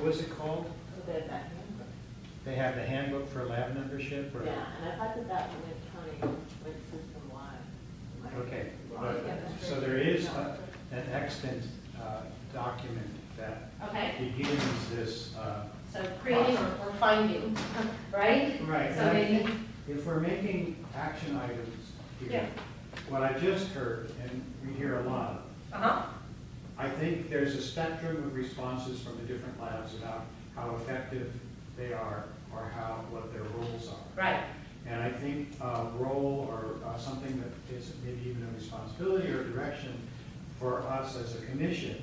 was it called? They have that handbook. They have the handbook for lab membership, or? Yeah, and I thought that that went county, went system-wide. Okay, Well, but, yeah, that's so right. there is an extant document that Okay, begins this. so creating or finding, right? Right, So and I maybe, think if we're making action items Yeah. here, what I just heard, and we hear a lot, uh-huh, I think there's a spectrum of responses from the different labs about how effective they are or what their roles are. right, And I think a role or something that is maybe even a responsibility or direction for us as a commission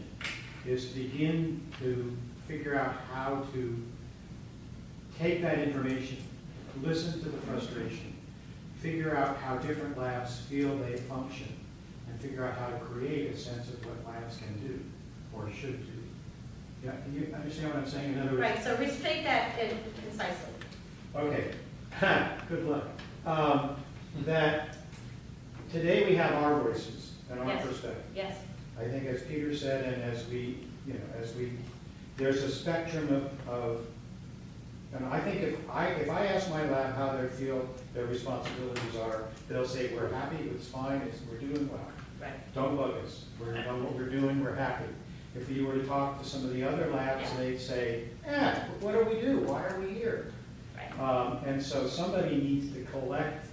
is to begin to figure out how to take that information, listen to the frustration, figure out how different labs feel they function, and figure out how to create a sense of what labs can do or should do. Yeah, can you understand what I'm saying? In other words, right, so restate that concisely. okay, good luck. That today we have our voices and our Yes. perspective. Yes, I think as Peter said, and as we, there's a spectrum of, and I think if I ask my lab how they feel their responsibilities are, they'll say, we're happy, it's fine, we're doing well. right, Don't bug us, we know what we're doing, we're happy. If you were to talk to some of the other labs, Yeah. they'd say, what do we do? Why are we here? right. And so somebody needs to collect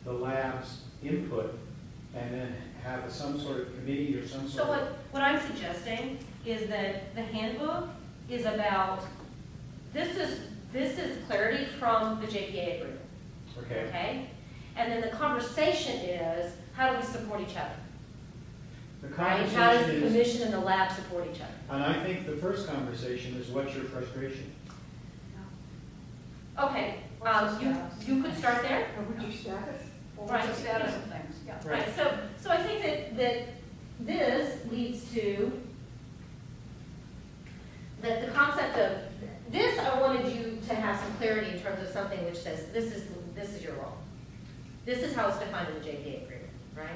the lab's input and then have some sort of committee or some So sort of. what I'm suggesting is that the handbook is about, this is clarity from the JPA agreement, Okay, okay? And then the conversation is, how do we support each other? the Right? How does the conversation is, commission and the lab support each other? and I think the first conversation is, what's your frustration? Okay, you could start there. What's your status? Right. What's the status of things? Yeah. Right, so I think that this leads to, that the concept of, this, I wanted you to have some clarity in terms of something which says, this is your role. This is how it's defined in the JPA agreement, right?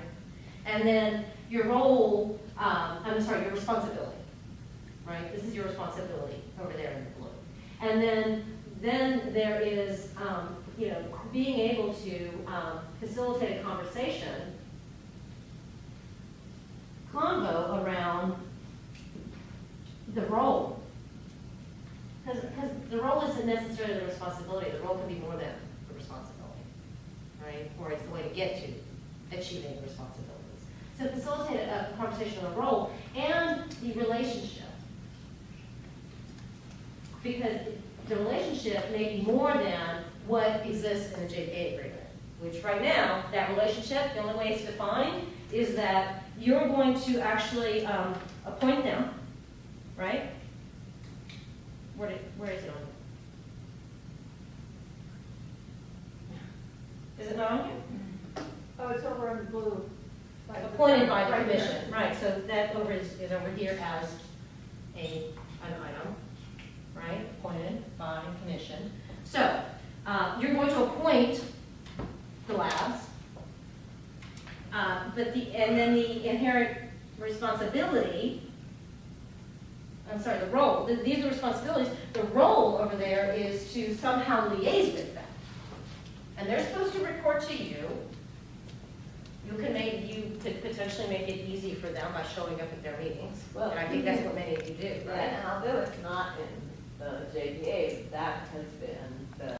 And then your role, your responsibility, right? This is your responsibility over there in the blue. And then there is, being able to facilitate a convo around the role. Because the role isn't necessarily the responsibility, the role can be more than the responsibility, right? Or it's the way to get to achieving the responsibilities. So facilitate a conversation on the role and the relationship. Because the relationship may be more than what exists in the JPA agreement, which right now, that relationship, the only way it's defined is that you're going to actually appoint them, right? Where is it on here? Is it not on here? Oh, it's over in the blue. Appointed by the Right there. commission, right, so that is over here as an item, right, appointed by commission. So, you're going to appoint the labs, and then the inherent responsibility, the role, these are responsibilities, the role over there is to somehow liaise with them. And they're supposed to report to you. You could potentially make it easy for them by showing up at their meetings. And I think that's what many of you do, right? Yeah, and I'll do it, not in the JPA, that has been